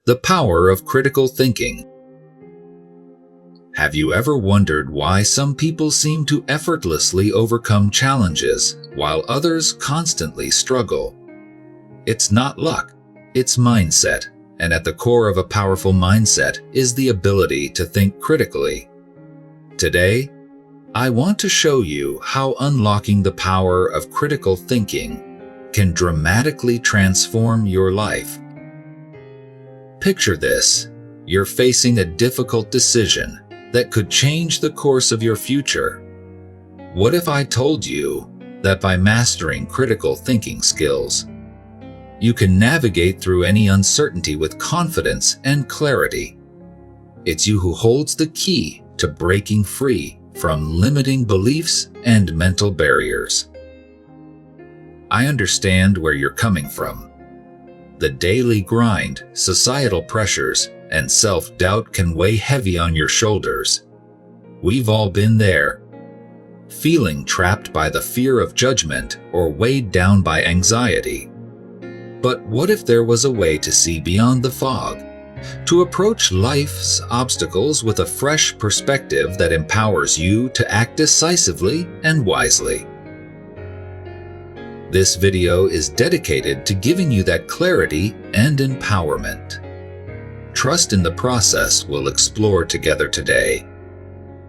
The power of critical thinking. Have you ever wondered why some people seem to effortlessly overcome challenges while others constantly struggle? It's not luck, it's mindset, and at the core of a powerful mindset is the ability to think critically. Today, I want to show you how unlocking the power of critical thinking can dramatically transform your life. Picture this: you're facing a difficult decision that could change the course of your future. What if I told you that by mastering critical thinking skills, you can navigate through any uncertainty with confidence and clarity? It's you who holds the key to breaking free from limiting beliefs and mental barriers. I understand where you're coming from. The daily grind, societal pressures, and self-doubt can weigh heavy on your shoulders. We've all been there, feeling trapped by the fear of judgment or weighed down by anxiety. But what if there was a way to see beyond the fog, to approach life's obstacles with a fresh perspective that empowers you to act decisively and wisely? This video is dedicated to giving you that clarity and empowerment. Trust in the process we'll explore together today.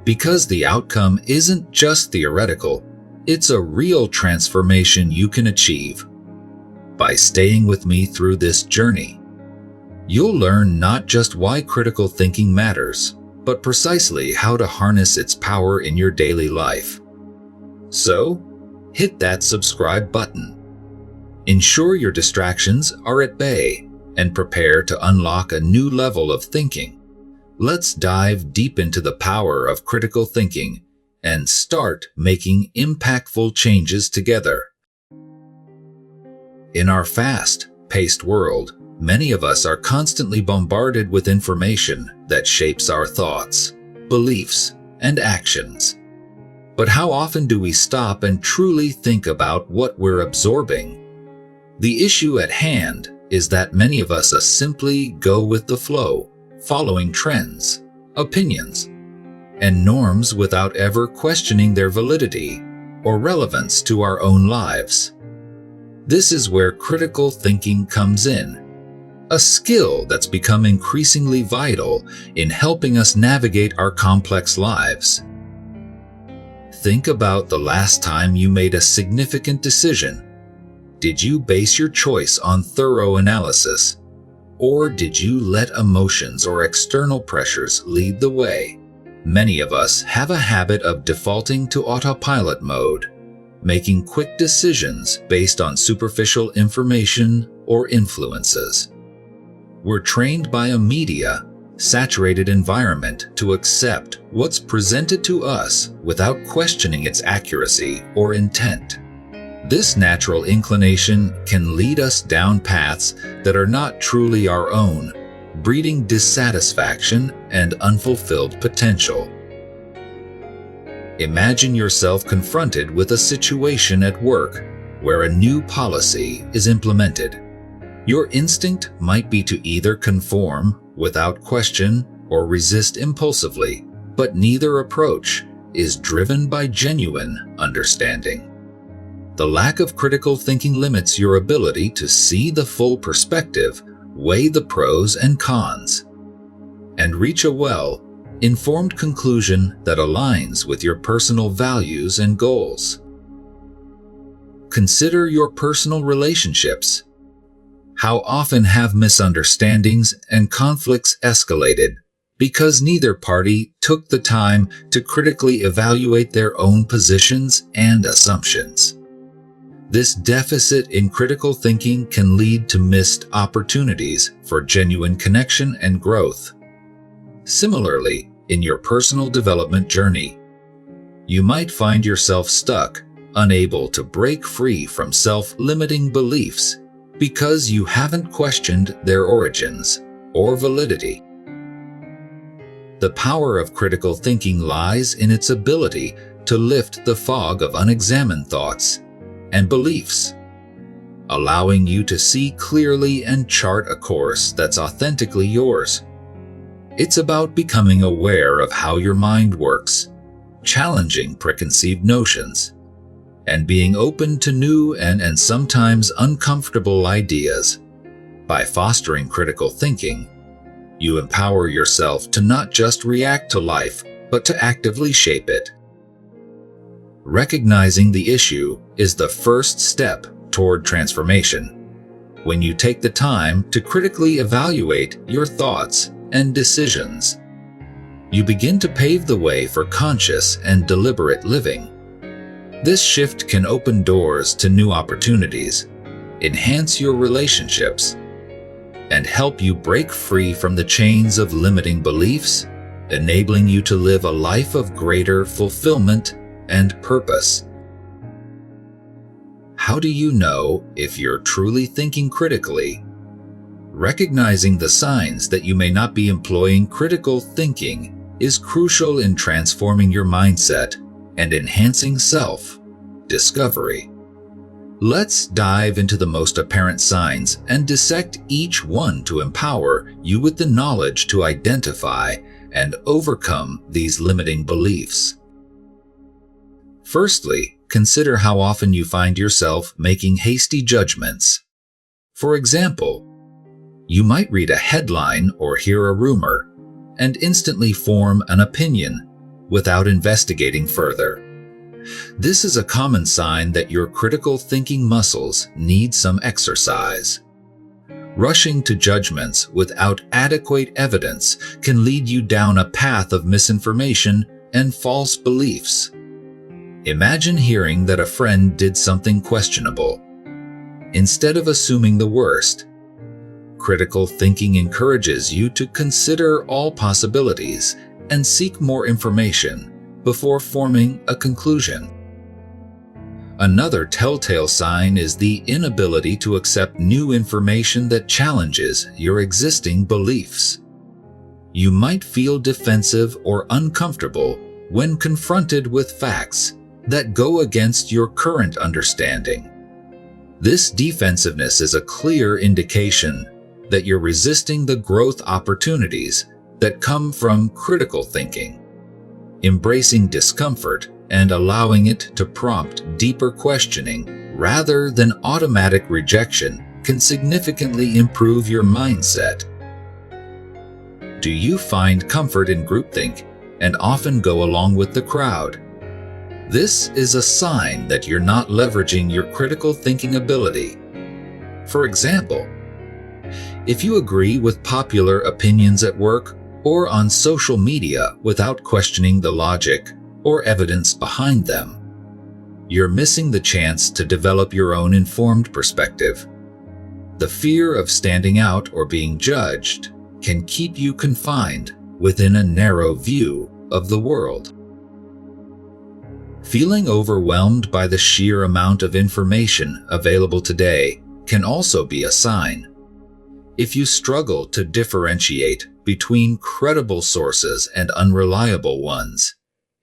Because the outcome isn't just theoretical, it's a real transformation you can achieve. By staying with me through this journey, you'll learn not just why critical thinking matters, but precisely how to harness its power in your daily life. So, hit that subscribe button. Ensure your distractions are at bay and prepare to unlock a new level of thinking. Let's dive deep into the power of critical thinking and start making impactful changes together. In our fast-paced world, many of us are constantly bombarded with information that shapes our thoughts, beliefs, and actions. But how often do we stop and truly think about what we're absorbing? The issue at hand is that many of us simply go with the flow, following trends, opinions, and norms without ever questioning their validity or relevance to our own lives. This is where critical thinking comes in, a skill that's become increasingly vital in helping us navigate our complex lives. Think about the last time you made a significant decision. Did you base your choice on thorough analysis, or did you let emotions or external pressures lead the way? Many of us have a habit of defaulting to autopilot mode, making quick decisions based on superficial information or influences. We're trained by a media-saturated environment to accept what's presented to us without questioning its accuracy or intent. This natural inclination can lead us down paths that are not truly our own, breeding dissatisfaction and unfulfilled potential. Imagine yourself confronted with a situation at work where a new policy is implemented. Your instinct might be to either conform without question or resist impulsively, but neither approach is driven by genuine understanding. The lack of critical thinking limits your ability to see the full perspective, weigh the pros and cons, and reach a well-informed conclusion that aligns with your personal values and goals. Consider your personal relationships. How often have misunderstandings and conflicts escalated because neither party took the time to critically evaluate their own positions and assumptions? This deficit in critical thinking can lead to missed opportunities for genuine connection and growth. Similarly, in your personal development journey, you might find yourself stuck, unable to break free from self-limiting beliefs because you haven't questioned their origins or validity. The power of critical thinking lies in its ability to lift the fog of unexamined thoughts and beliefs. allowing you to see clearly and chart a course that's authentically yours. It's about becoming aware of how your mind works, challenging preconceived notions, and being open to new and sometimes uncomfortable ideas. By fostering critical thinking, you empower yourself to not just react to life, but to actively shape it. Recognizing the issue is the first step toward transformation. When you take the time to critically evaluate your thoughts and decisions, you begin to pave the way for conscious and deliberate living. This shift can open doors to new opportunities, enhance your relationships, and help you break free from the chains of limiting beliefs, enabling you to live a life of greater fulfillment and purpose. How do you know if you're truly thinking critically? Recognizing the signs that you may not be employing critical thinking is crucial in transforming your mindset and enhancing self-discovery. Let's dive into the most apparent signs and dissect each one to empower you with the knowledge to identify and overcome these limiting beliefs. Firstly, consider how often you find yourself making hasty judgments. For example, you might read a headline or hear a rumor and instantly form an opinion without investigating further. This is a common sign that your critical thinking muscles need some exercise. Rushing to judgments without adequate evidence can lead you down a path of misinformation and false beliefs. Imagine hearing that a friend did something questionable. Instead of assuming the worst, critical thinking encourages you to consider all possibilities and seek more information before forming a conclusion. Another telltale sign is the inability to accept new information that challenges your existing beliefs. You might feel defensive or uncomfortable when confronted with facts that go against your current understanding. This defensiveness is a clear indication that you're resisting the growth opportunities that come from critical thinking. Embracing discomfort and allowing it to prompt deeper questioning rather than automatic rejection can significantly improve your mindset. Do you find comfort in groupthink and often go along with the crowd? This is a sign that you're not leveraging your critical thinking ability. For example, if you agree with popular opinions at work or on social media without questioning the logic or evidence behind them, you're missing the chance to develop your own informed perspective. The fear of standing out or being judged can keep you confined within a narrow view of the world. Feeling overwhelmed by the sheer amount of information available today can also be a sign. If you struggle to differentiate between credible sources and unreliable ones,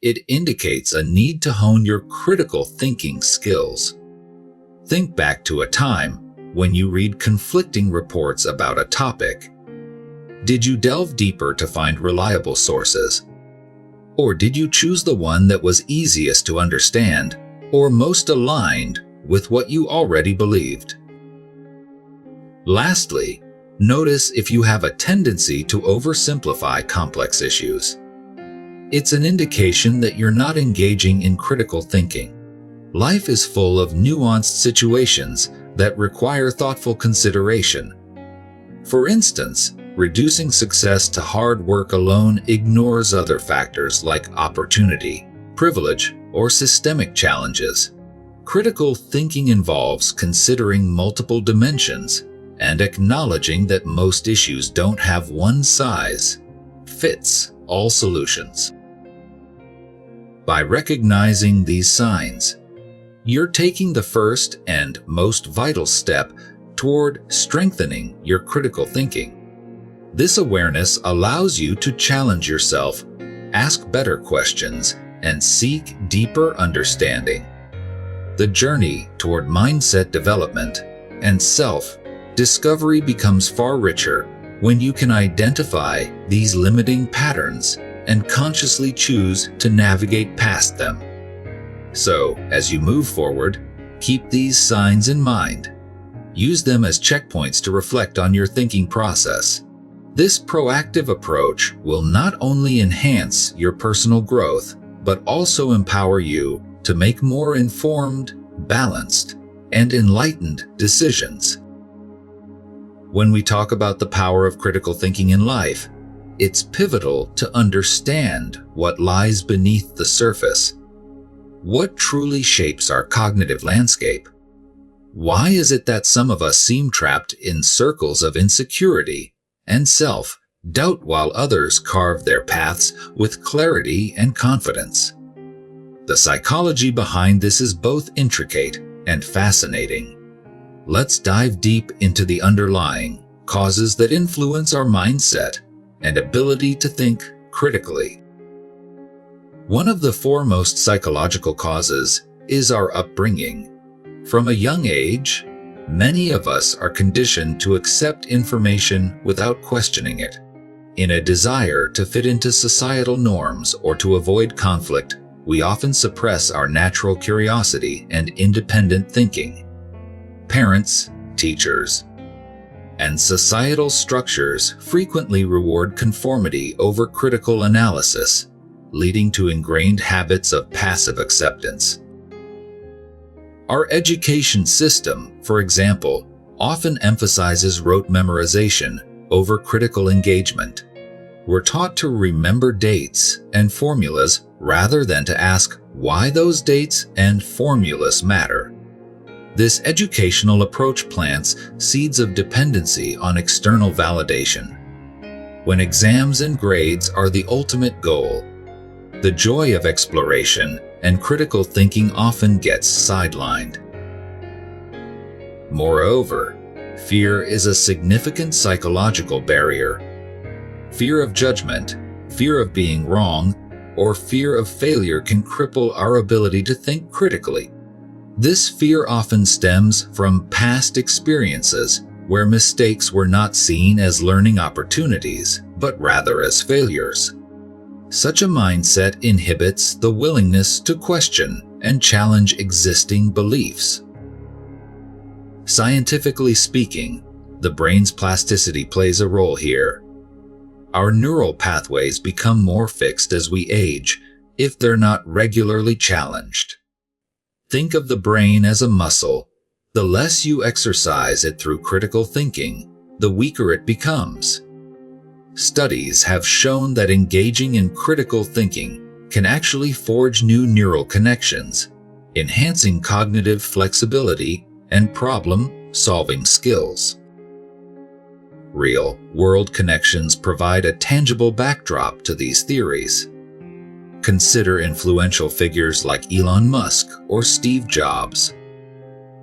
it indicates a need to hone your critical thinking skills. Think back to a time when you read conflicting reports about a topic. Did you delve deeper to find reliable sources? Or did you choose the one that was easiest to understand or most aligned with what you already believed? Lastly, notice if you have a tendency to oversimplify complex issues. It's an indication that you're not engaging in critical thinking. Life is full of nuanced situations that require thoughtful consideration. For instance, reducing success to hard work alone ignores other factors like opportunity, privilege, or systemic challenges. Critical thinking involves considering multiple dimensions and acknowledging that most issues don't have one size fits all solutions. By recognizing these signs, you're taking the first and most vital step toward strengthening your critical thinking. This awareness allows you to challenge yourself, ask better questions, and seek deeper understanding. The journey toward mindset development and self, discovery becomes far richer when you can identify these limiting patterns and consciously choose to navigate past them. So, as you move forward, keep these signs in mind. Use them as checkpoints to reflect on your thinking process. This proactive approach will not only enhance your personal growth, but also empower you to make more informed, balanced, and enlightened decisions. When we talk about the power of critical thinking in life, it's pivotal to understand what lies beneath the surface. What truly shapes our cognitive landscape? Why is it that some of us seem trapped in circles of insecurity and self-doubt while others carve their paths with clarity and confidence? The psychology behind this is both intricate and fascinating. Let's dive deep into the underlying causes that influence our mindset and ability to think critically. One of the foremost psychological causes is our upbringing. From a young age, many of us are conditioned to accept information without questioning it. In a desire to fit into societal norms or to avoid conflict, we often suppress our natural curiosity and independent thinking. Parents, teachers, and societal structures frequently reward conformity over critical analysis, leading to ingrained habits of passive acceptance. Our education system, for example, often emphasizes rote memorization over critical engagement. We're taught to remember dates and formulas rather than to ask why those dates and formulas matter. This educational approach plants seeds of dependency on external validation. When exams and grades are the ultimate goal, the joy of exploration and critical thinking often gets sidelined. Moreover, fear is a significant psychological barrier. Fear of judgment, fear of being wrong, or fear of failure can cripple our ability to think critically. This fear often stems from past experiences where mistakes were not seen as learning opportunities, but rather as failures. Such a mindset inhibits the willingness to question and challenge existing beliefs. Scientifically speaking, the brain's plasticity plays a role here. Our neural pathways become more fixed as we age if they're not regularly challenged. Think of the brain as a muscle. The less you exercise it through critical thinking, the weaker it becomes. Studies have shown that engaging in critical thinking can actually forge new neural connections, enhancing cognitive flexibility and problem-solving skills. Real-world connections provide a tangible backdrop to these theories. Consider influential figures like Elon Musk or Steve Jobs,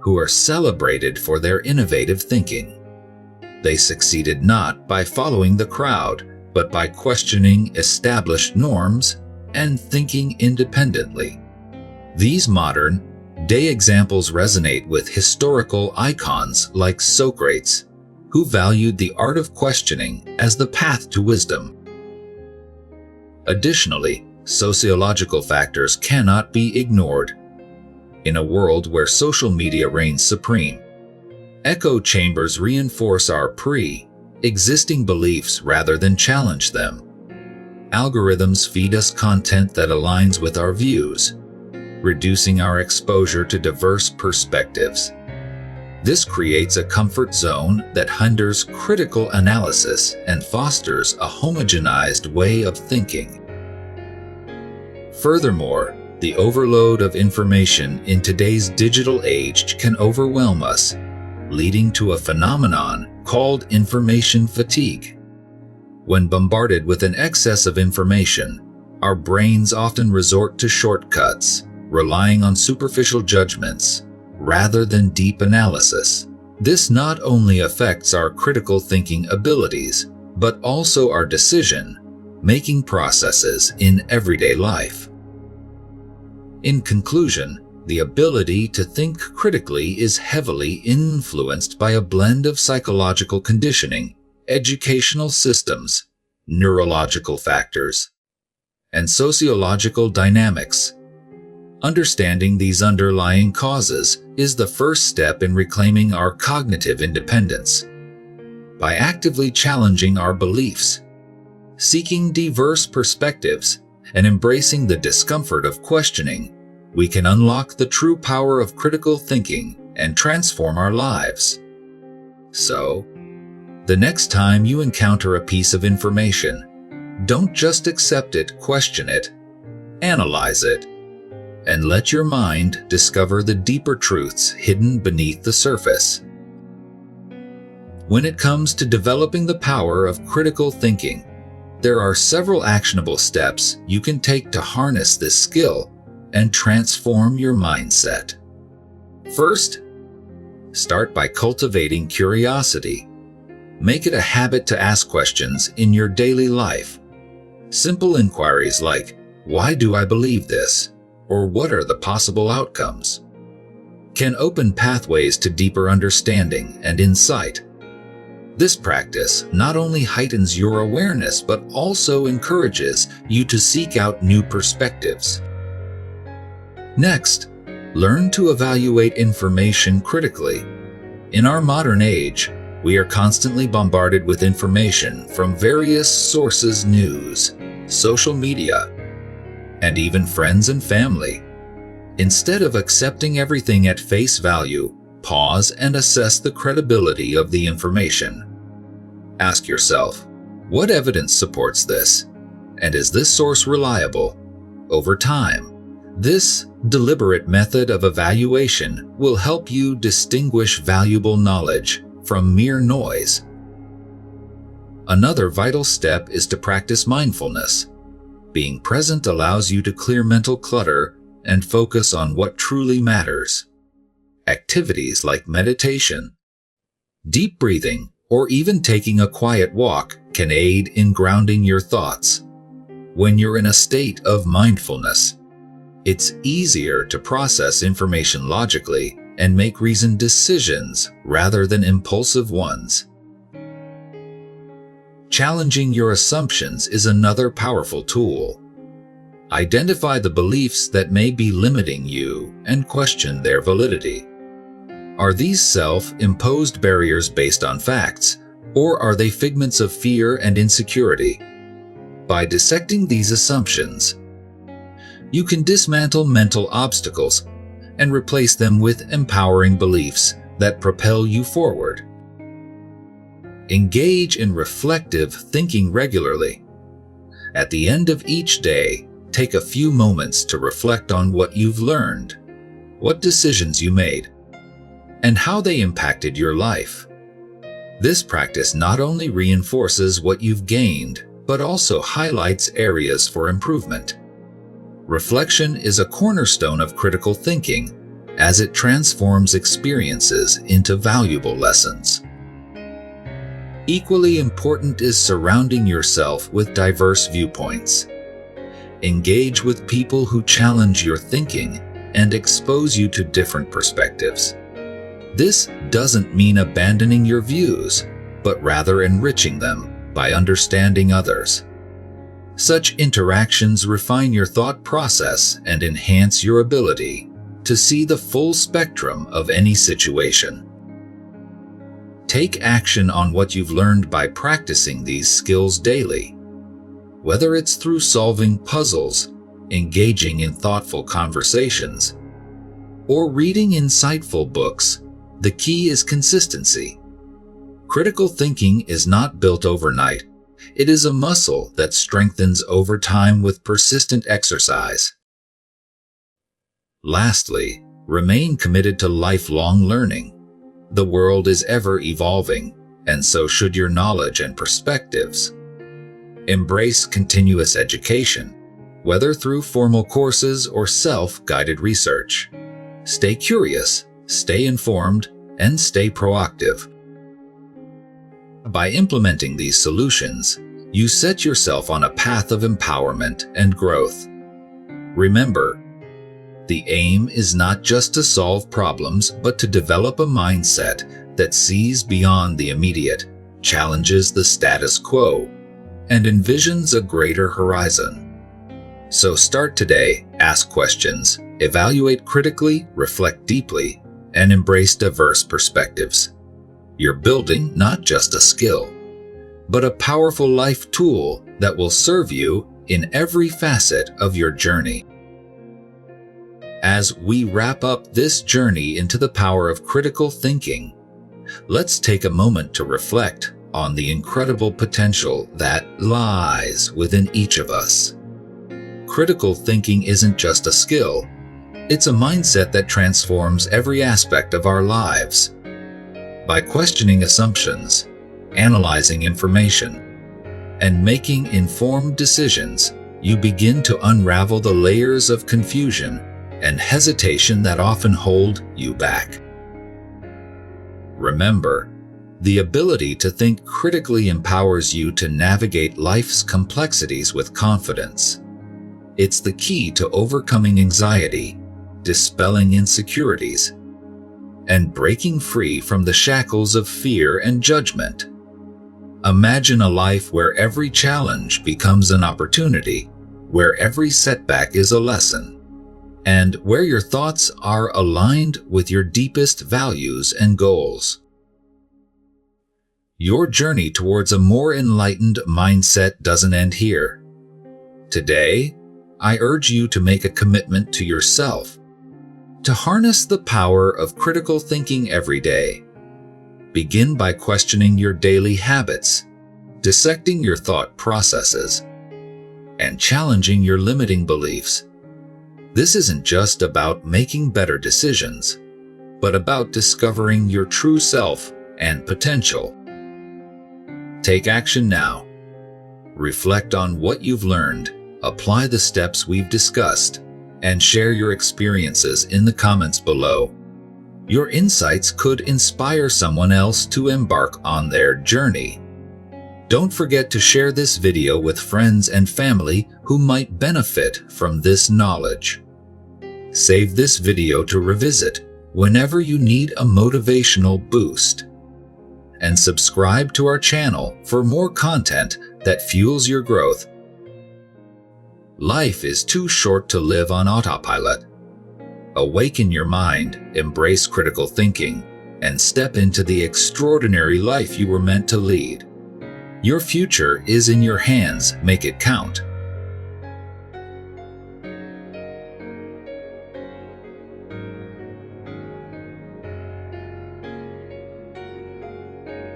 who are celebrated for their innovative thinking. They succeeded not by following the crowd, but by questioning established norms and thinking independently. These modern-day examples resonate with historical icons like Socrates, who valued the art of questioning as the path to wisdom. Additionally, sociological factors cannot be ignored. In a world where social media reigns supreme, echo chambers reinforce our pre-existing beliefs rather than challenge them. Algorithms feed us content that aligns with our views, reducing our exposure to diverse perspectives. This creates a comfort zone that hinders critical analysis and fosters a homogenized way of thinking. Furthermore, the overload of information in today's digital age can overwhelm us, leading to a phenomenon called information fatigue. When bombarded with an excess of information, our brains often resort to shortcuts, relying on superficial judgments rather than deep analysis. This not only affects our critical thinking abilities, but also our decision-making processes in everyday life. In conclusion, The ability to think critically is heavily influenced by a blend of psychological conditioning, educational systems, neurological factors, and sociological dynamics. Understanding these underlying causes is the first step in reclaiming our cognitive independence. By actively challenging our beliefs, seeking diverse perspectives, and embracing the discomfort of questioning, we can unlock the true power of critical thinking and transform our lives. So, the next time you encounter a piece of information, don't just accept it, question it, analyze it, and let your mind discover the deeper truths hidden beneath the surface. When it comes to developing the power of critical thinking, there are several actionable steps you can take to harness this skill and transform your mindset. First, start by cultivating curiosity. Make it a habit to ask questions in your daily life. Simple inquiries like, "Why do I believe this?" or "What are the possible outcomes?" can open pathways to deeper understanding and insight. This practice not only heightens your awareness but also encourages you to seek out new perspectives. Next, learn to evaluate information critically. In our modern age, we are constantly bombarded with information from various sources: news, social media, and even friends and family. Instead of accepting everything at face value, pause and assess the credibility of the information. Ask yourself, what evidence supports this? And is this source reliable? Over time, this deliberate method of evaluation will help you distinguish valuable knowledge from mere noise. Another vital step is to practice mindfulness. Being present allows you to clear mental clutter and focus on what truly matters. Activities like meditation, deep breathing, or even taking a quiet walk can aid in grounding your thoughts. When you're in a state of mindfulness, it's easier to process information logically and make reasoned decisions rather than impulsive ones. Challenging your assumptions is another powerful tool. Identify the beliefs that may be limiting you and question their validity. Are these self-imposed barriers based on facts, or are they figments of fear and insecurity? By dissecting these assumptions, you can dismantle mental obstacles and replace them with empowering beliefs that propel you forward. Engage in reflective thinking regularly. At the end of each day, take a few moments to reflect on what you've learned, what decisions you made, and how they impacted your life. This practice not only reinforces what you've gained, but also highlights areas for improvement. Reflection is a cornerstone of critical thinking, as it transforms experiences into valuable lessons. Equally important is surrounding yourself with diverse viewpoints. Engage with people who challenge your thinking and expose you to different perspectives. This doesn't mean abandoning your views, but rather enriching them by understanding others. Such interactions refine your thought process and enhance your ability to see the full spectrum of any situation. Take action on what you've learned by practicing these skills daily. Whether it's through solving puzzles, engaging in thoughtful conversations, or reading insightful books, the key is consistency. Critical thinking is not built overnight. It is a muscle that strengthens over time with persistent exercise. Lastly, remain committed to lifelong learning. The world is ever evolving, and so should your knowledge and perspectives. Embrace continuous education, whether through formal courses or self-guided research. Stay curious, stay informed, and stay proactive. By implementing these solutions, you set yourself on a path of empowerment and growth. Remember, The aim is not just to solve problems, but to develop a mindset that sees beyond the immediate, challenges the status quo, and envisions a greater horizon. So start today, ask questions, evaluate critically, reflect deeply, and embrace diverse perspectives. You're building not just a skill, but a powerful life tool that will serve you in every facet of your journey. As we wrap up this journey into the power of critical thinking, let's take a moment to reflect on the incredible potential that lies within each of us. Critical thinking isn't just a skill, it's a mindset that transforms every aspect of our lives. By questioning assumptions, analyzing information, and making informed decisions, you begin to unravel the layers of confusion and hesitation that often hold you back. Remember, the ability to think critically empowers you to navigate life's complexities with confidence. It's the key to overcoming anxiety, dispelling insecurities, and breaking free from the shackles of fear and judgment. Imagine a life where every challenge becomes an opportunity, where every setback is a lesson, and where your thoughts are aligned with your deepest values and goals. Your journey towards a more enlightened mindset doesn't end here. Today, I urge you to make a commitment to yourself, to harness the power of critical thinking every day. Begin by questioning your daily habits, dissecting your thought processes, and challenging your limiting beliefs. This isn't just about making better decisions, but about discovering your true self and potential. Take action now. Reflect on what you've learned, apply the steps we've discussed, and share your experiences in the comments below. Your insights could inspire someone else to embark on their journey. Don't forget to share this video with friends and family who might benefit from this knowledge. Save this video to revisit whenever you need a motivational boost. And subscribe to our channel for more content that fuels your growth. Life is too short to live on autopilot. Awaken your mind, embrace critical thinking, and step into the extraordinary life you were meant to lead. Your future is in your hands, make it count.